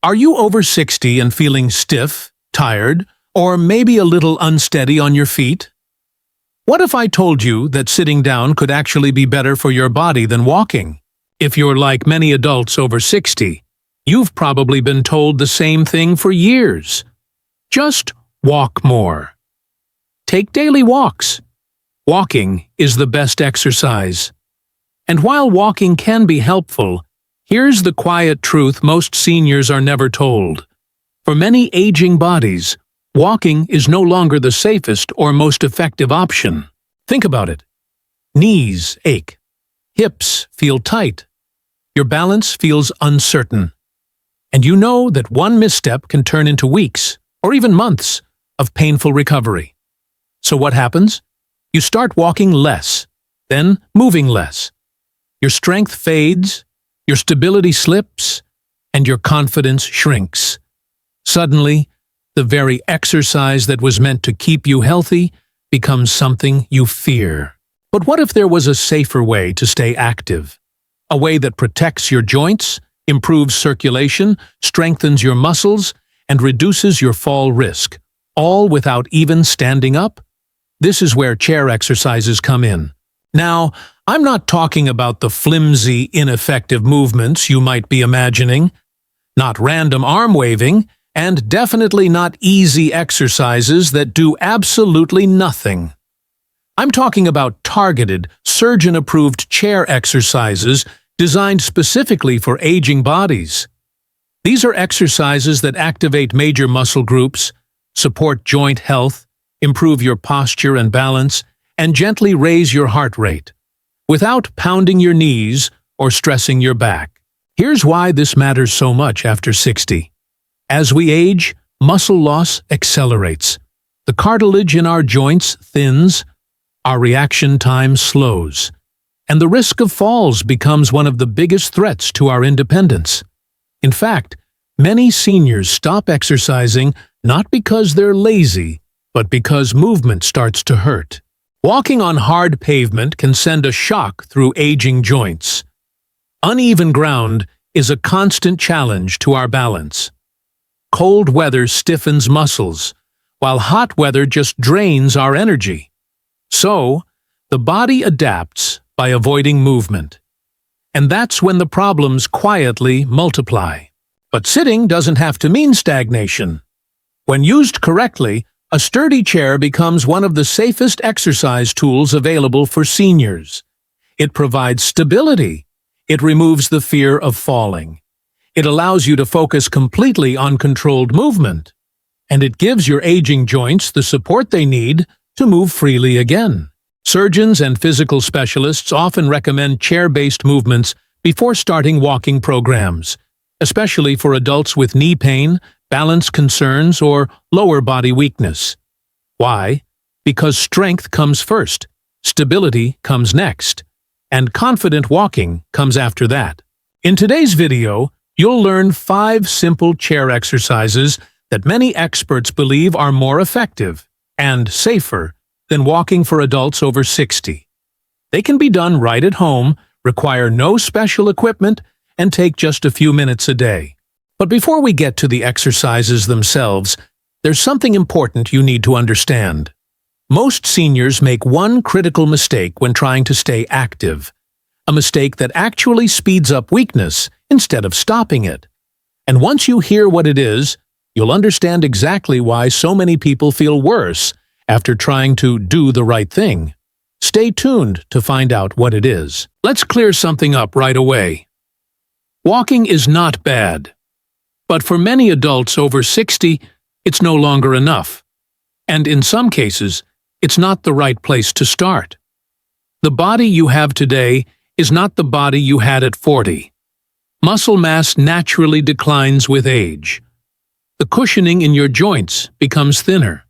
Are you over 60 and feeling stiff, tired, or maybe a little unsteady on your feet? What if I told you that sitting down could actually be better for your body than walking? If you're like many adults over 60, you've probably been told the same thing for years. Just walk more. Take daily walks. Walking is the best exercise. And while walking can be helpful, here's the quiet truth most seniors are never told. For many aging bodies, walking is no longer the safest or most effective option. Think about it. Knees ache. Hips feel tight. Your balance feels uncertain. And you know that one misstep can turn into weeks, or even months, of painful recovery. So what happens? You start walking less, then moving less. Your strength fades, your stability slips, and your confidence shrinks. Suddenly, the very exercise that was meant to keep you healthy becomes something you fear. But what if there was a safer way to stay active? A way that protects your joints, improves circulation, strengthens your muscles, and reduces your fall risk, all without even standing up? This is where chair exercises come in. Now, I'm not talking about the flimsy, ineffective movements you might be imagining, not random arm waving, and definitely not easy exercises that do absolutely nothing. I'm talking about targeted, surgeon-approved chair exercises designed specifically for aging bodies. These are exercises that activate major muscle groups, support joint health, improve your posture and balance, and gently raise your heart rate, without pounding your knees or stressing your back. Here's why this matters so much after 60. As we age, muscle loss accelerates. The cartilage in our joints thins, our reaction time slows, and the risk of falls becomes one of the biggest threats to our independence. In fact, many seniors stop exercising not because they're lazy, but because movement starts to hurt. Walking on hard pavement can send a shock through aging joints. Uneven ground is a constant challenge to our balance. Cold weather stiffens muscles, while hot weather just drains our energy. So, the body adapts by avoiding movement. And that's when the problems quietly multiply. But sitting doesn't have to mean stagnation. When used correctly, a sturdy chair becomes one of the safest exercise tools available for seniors. It provides stability. It removes the fear of falling. It allows you to focus completely on controlled movement. And it gives your aging joints the support they need to move freely again. Surgeons and physical specialists often recommend chair-based movements before starting walking programs, especially for adults with knee pain, balance concerns, or lower body weakness. Why? Because strength comes first, stability comes next, and confident walking comes after that. In today's video, you'll learn 5 simple chair exercises that many experts believe are more effective and safer than walking for adults over 60. They can be done right at home, require no special equipment, and take just a few minutes a day. But before we get to the exercises themselves, there's something important you need to understand. Most seniors make one critical mistake when trying to stay active, a mistake that actually speeds up weakness instead of stopping it. And once you hear what it is, you'll understand exactly why so many people feel worse after trying to do the right thing. Stay tuned to find out what it is. Let's clear something up right away. Walking is not bad. But for many adults over 60, it's no longer enough. And in some cases, it's not the right place to start. The body you have today is not the body you had at 40. Muscle mass naturally declines with age. The cushioning in your joints becomes thinner.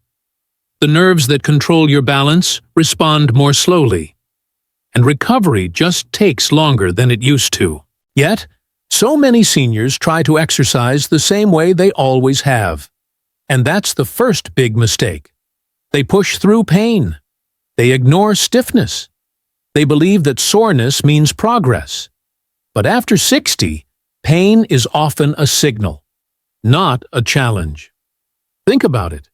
The nerves that control your balance respond more slowly. And recovery just takes longer than it used to. Yet, so many seniors try to exercise the same way they always have. And that's the first big mistake. They push through pain. They ignore stiffness. They believe that soreness means progress. But after 60, pain is often a signal. not a challenge. Think about it.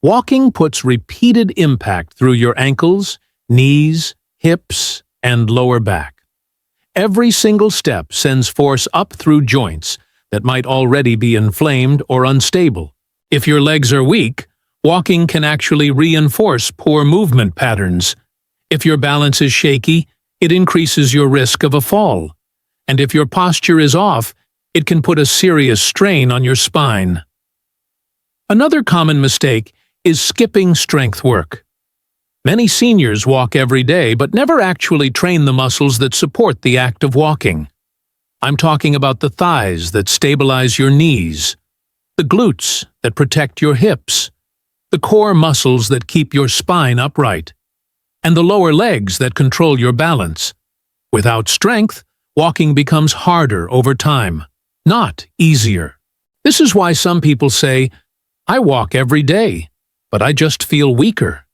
Walking puts repeated impact through your ankles, knees, hips, and lower back. Every single step sends force up through joints that might already be inflamed or unstable. If your legs are weak, walking can actually reinforce poor movement patterns. If your balance is shaky, it increases your risk of a fall. And if your posture is off, it can put a serious strain on your spine. Another common mistake is skipping strength work. Many seniors walk every day but never actually train the muscles that support the act of walking. I'm talking about the thighs that stabilize your knees, the glutes that protect your hips, the core muscles that keep your spine upright, and the lower legs that control your balance. Without strength, walking becomes harder over time, not easier. This is why some people say, "I walk every day, but I just feel weaker."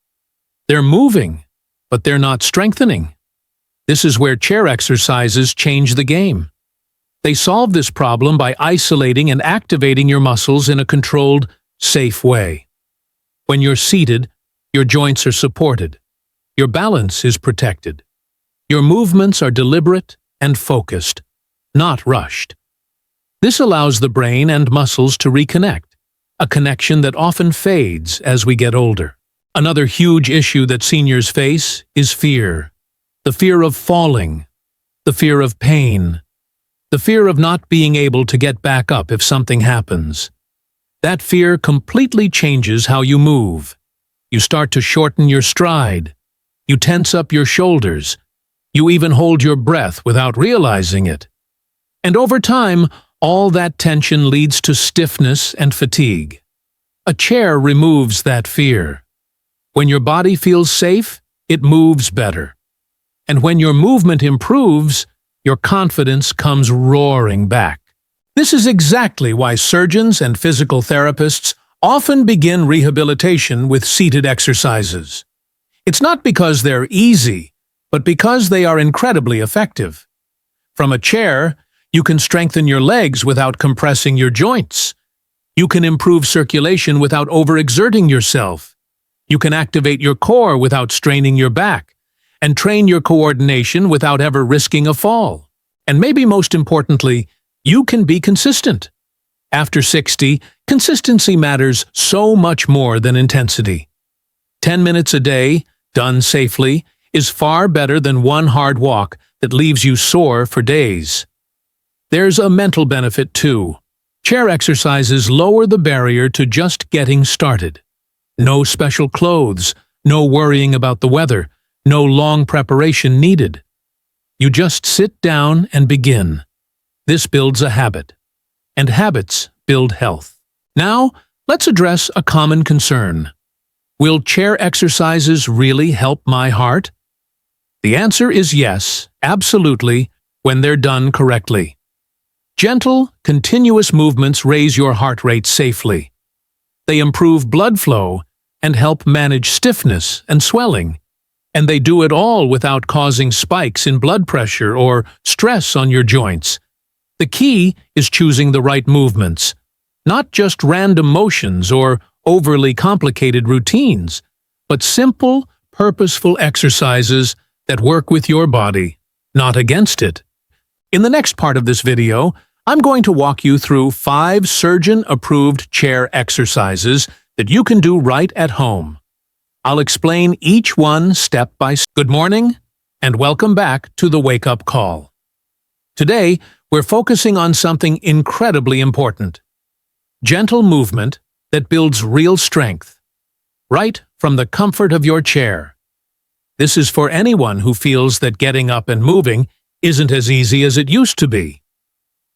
They're moving, but they're not strengthening. This is where chair exercises change the game. They solve this problem by isolating and activating your muscles in a controlled, safe way. When you're seated, your joints are supported. Your balance is protected. Your movements are deliberate and focused, not rushed. This allows the brain and muscles to reconnect, a connection that often fades as we get older. Another huge issue that seniors face is fear. The fear of falling, the fear of pain, the fear of not being able to get back up if something happens. That fear completely changes how you move. You start to shorten your stride. You tense up your shoulders. You even hold your breath without realizing it. And over time, all that tension leads to stiffness and fatigue. A chair removes that fear. When your body feels safe, it moves better. And when your movement improves, your confidence comes roaring back. This is exactly why surgeons and physical therapists often begin rehabilitation with seated exercises. It's not because they're easy, but because they are incredibly effective. From a chair, you can strengthen your legs without compressing your joints. You can improve circulation without overexerting yourself. You can activate your core without straining your back, and train your coordination without ever risking a fall. And maybe most importantly, you can be consistent. After 60, consistency matters so much more than intensity. 10 minutes a day, done safely, is far better than one hard walk that leaves you sore for days. There's a mental benefit too. Chair exercises lower the barrier to just getting started. No special clothes, no worrying about the weather, no long preparation needed. You just sit down and begin. This builds a habit. And habits build health. Now, let's address a common concern. Will chair exercises really help my heart? The answer is yes, absolutely, when they're done correctly. Gentle, continuous movements raise your heart rate safely. They improve blood flow and help manage stiffness and swelling. And they do it all without causing spikes in blood pressure or stress on your joints. The key is choosing the right movements, not just random motions or overly complicated routines, but simple, purposeful exercises that work with your body, not against it. In the next part of this video, I'm going to walk you through 5 surgeon-approved chair exercises that you can do right at home. I'll explain each one step by step. Good morning, and welcome back to the Wake Up Call. Today, we're focusing on something incredibly important. Gentle movement that builds real strength, right from the comfort of your chair. This is for anyone who feels that getting up and moving isn't as easy as it used to be.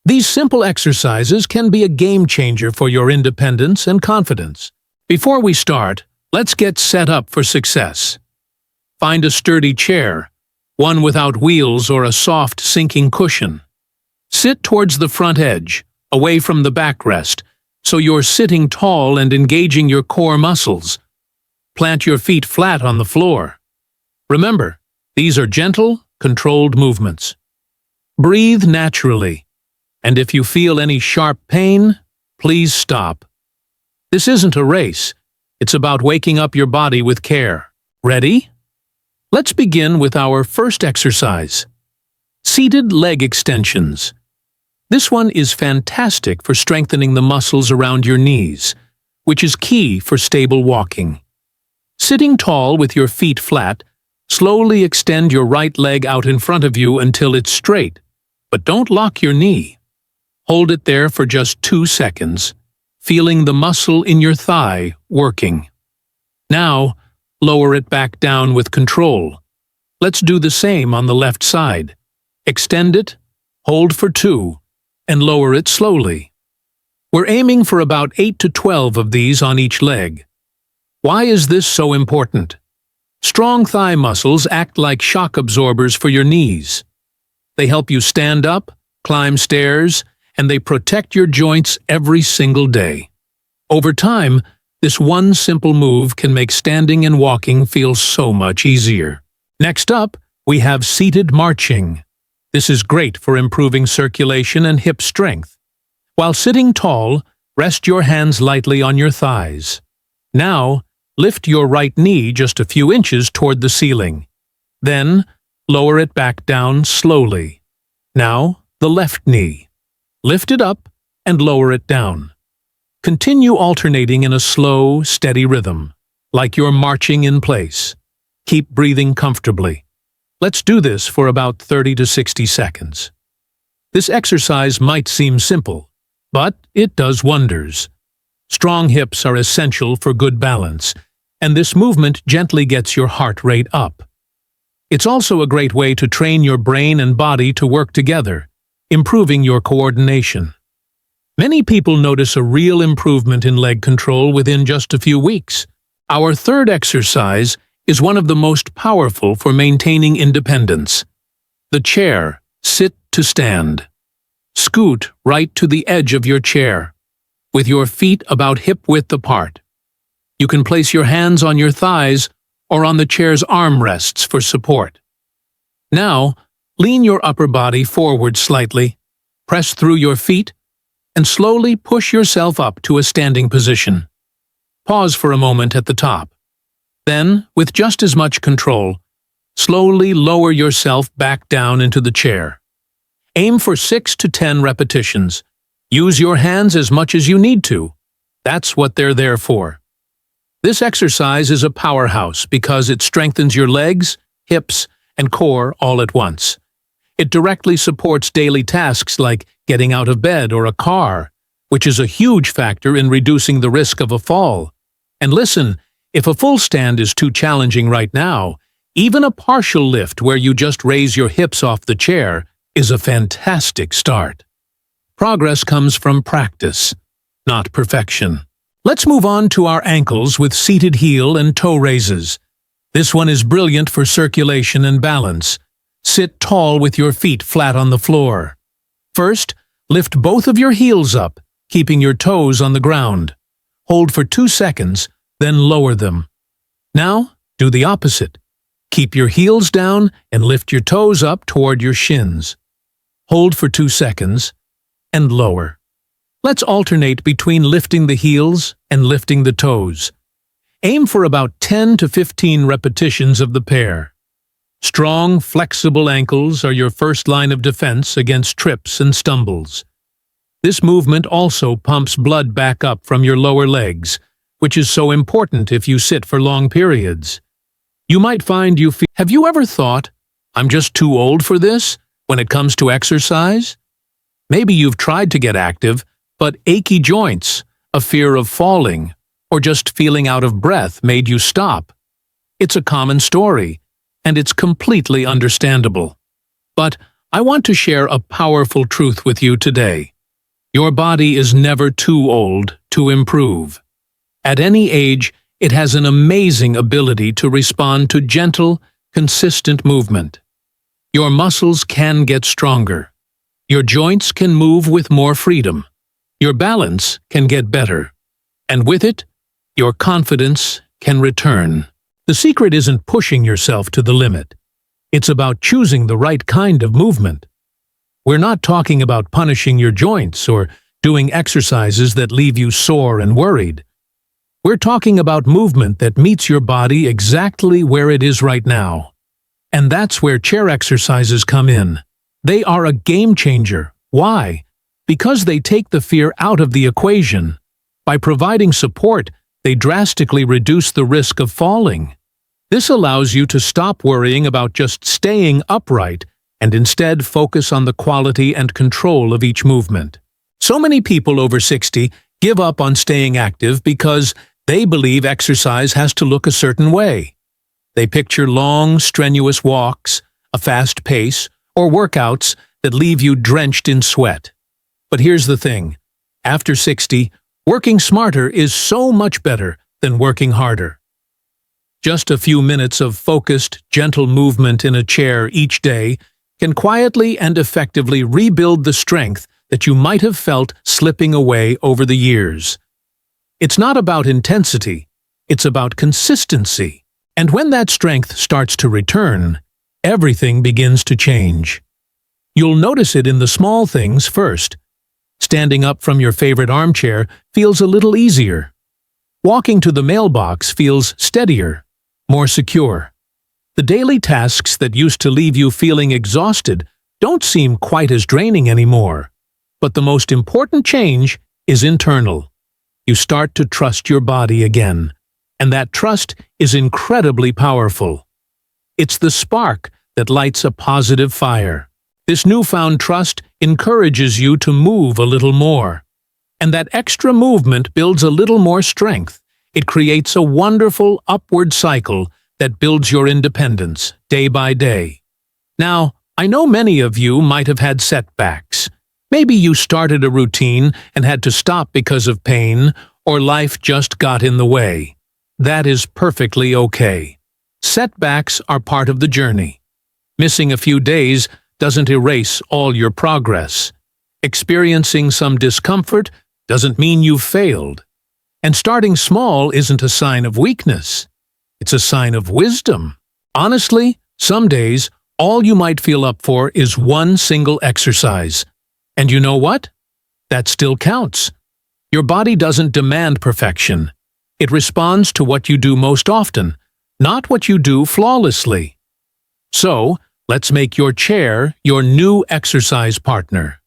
These simple exercises can be a game changer for your independence and confidence. Before we start, let's get set up for success. Find a sturdy chair, one without wheels or a soft, sinking cushion. Sit towards the front edge, away from the backrest, so you're sitting tall and engaging your core muscles. Plant your feet flat on the floor. Remember, these are gentle, controlled movements. Breathe naturally, and if you feel any sharp pain, please stop. This isn't a race. It's about waking up your body with care. Ready? Let's begin with our first exercise. Seated leg extensions. This one is fantastic for strengthening the muscles around your knees, which is key for stable walking. Sitting tall with your feet flat, slowly extend your right leg out in front of you until it's straight, but don't lock your knee. Hold it there for just 2 seconds, feeling the muscle in your thigh working. Now, lower it back down with control. Let's do the same on the left side. Extend it, hold for 2, and lower it slowly. We're aiming for about 8 to 12 of these on each leg. Why is this so important? Strong thigh muscles act like shock absorbers for your knees. They help you stand up, climb stairs, and they protect your joints every single day. Over time, this one simple move can make standing and walking feel so much easier. Next up, we have seated marching. This is great for improving circulation and hip strength. While sitting tall, rest your hands lightly on your thighs. Now, lift your right knee just a few inches toward the ceiling. Then, lower it back down slowly. Now, the left knee. Lift it up and lower it down. Continue alternating in a slow, steady rhythm, like you're marching in place. Keep breathing comfortably. Let's do this for about 30 to 60 seconds. This exercise might seem simple, but it does wonders. Strong hips are essential for good balance, and this movement gently gets your heart rate up. It's also a great way to train your brain and body to work together, improving your coordination. Many people notice a real improvement in leg control within just a few weeks. Our third exercise is one of the most powerful for maintaining independence. The chair, sit to stand. Scoot right to the edge of your chair, with your feet about hip-width apart. You can place your hands on your thighs or on the chair's armrests for support. Now, lean your upper body forward slightly, press through your feet, and slowly push yourself up to a standing position. Pause for a moment at the top. Then, with just as much control, slowly lower yourself back down into the chair. Aim for 6 to 10 repetitions. Use your hands as much as you need to. That's what they're there for. This exercise is a powerhouse because it strengthens your legs, hips, and core all at once. It directly supports daily tasks like getting out of bed or a car, which is a huge factor in reducing the risk of a fall. And listen, if a full stand is too challenging right now, even a partial lift where you just raise your hips off the chair is a fantastic start. Progress comes from practice, not perfection. Let's move on to our ankles with seated heel and toe raises. This one is brilliant for circulation and balance. Sit tall with your feet flat on the floor. First, lift both of your heels up, keeping your toes on the ground. Hold for 2 seconds, then lower them. Now, do the opposite. Keep your heels down and lift your toes up toward your shins. Hold for 2 seconds, and lower. Let's alternate between lifting the heels and lifting the toes. Aim for about 10 to 15 repetitions of the pair. Strong, flexible ankles are your first line of defense against trips and stumbles. This movement also pumps blood back up from your lower legs, which is so important if you sit for long periods. You might find you feel— Have you ever thought, I'm just too old for this when it comes to exercise? Maybe you've tried to get active, but achy joints, a fear of falling, or just feeling out of breath made you stop. It's a common story, and it's completely understandable. But I want to share a powerful truth with you today. Your body is never too old to improve. At any age, it has an amazing ability to respond to gentle, consistent movement. Your muscles can get stronger. Your joints can move with more freedom. Your balance can get better. And with it, your confidence can return. The secret isn't pushing yourself to the limit. It's about choosing the right kind of movement. We're not talking about punishing your joints or doing exercises that leave you sore and worried. We're talking about movement that meets your body exactly where it is right now. And that's where chair exercises come in. They are a game changer. Why? Because they take the fear out of the equation. By providing support, they drastically reduce the risk of falling. This allows you to stop worrying about just staying upright and instead focus on the quality and control of each movement. So many people over 60 give up on staying active because they believe exercise has to look a certain way. They picture long, strenuous walks, a fast pace, or workouts that leave you drenched in sweat. But here's the thing. After 60, working smarter is so much better than working harder. Just a few minutes of focused, gentle movement in a chair each day can quietly and effectively rebuild the strength that you might have felt slipping away over the years. It's not about intensity, it's about consistency. And when that strength starts to return, everything begins to change. You'll notice it in the small things first. Standing up from your favorite armchair feels a little easier. Walking to the mailbox feels steadier, more secure. The daily tasks that used to leave you feeling exhausted don't seem quite as draining anymore. But the most important change is internal. You start to trust your body again, and that trust is incredibly powerful. It's the spark that lights a positive fire. This newfound trust encourages you to move a little more. And that extra movement builds a little more strength. It creates a wonderful upward cycle that builds your independence day by day. Now, I know many of you might have had setbacks. Maybe you started a routine and had to stop because of pain, or life just got in the way. That is perfectly okay. Setbacks are part of the journey. Missing a few days doesn't erase all your progress. Experiencing some discomfort doesn't mean you've failed. And starting small isn't a sign of weakness. It's a sign of wisdom. Honestly, some days, all you might feel up for is one single exercise. And you know what? That still counts. Your body doesn't demand perfection. It responds to what you do most often, not what you do flawlessly. So, let's make your chair your new exercise partner.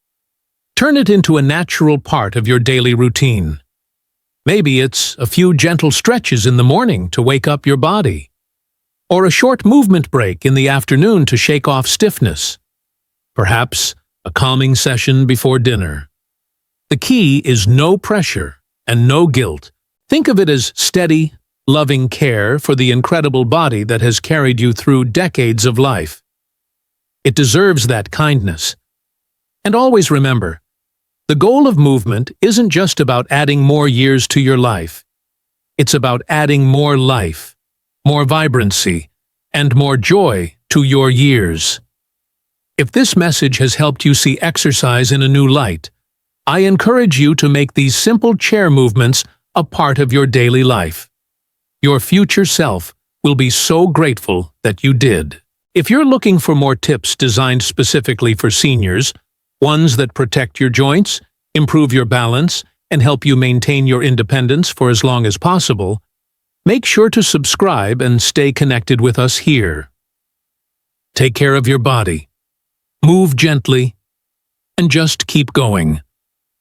Turn it into a natural part of your daily routine. Maybe it's a few gentle stretches in the morning to wake up your body, or a short movement break in the afternoon to shake off stiffness. Perhaps a calming session before dinner. The key is no pressure and no guilt. Think of it as steady, loving care for the incredible body that has carried you through decades of life. It deserves that kindness. And always remember, the goal of movement isn't just about adding more years to your life. It's about adding more life, more vibrancy, and more joy to your years. If this message has helped you see exercise in a new light, I encourage you to make these simple chair movements a part of your daily life. Your future self will be so grateful that you did. If you're looking for more tips designed specifically for seniors, ones that protect your joints, improve your balance, and help you maintain your independence for as long as possible, make sure to subscribe and stay connected with us here. Take care of your body. Move gently, and just keep going,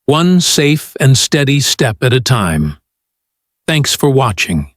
one safe and steady step at a time. Thanks for watching.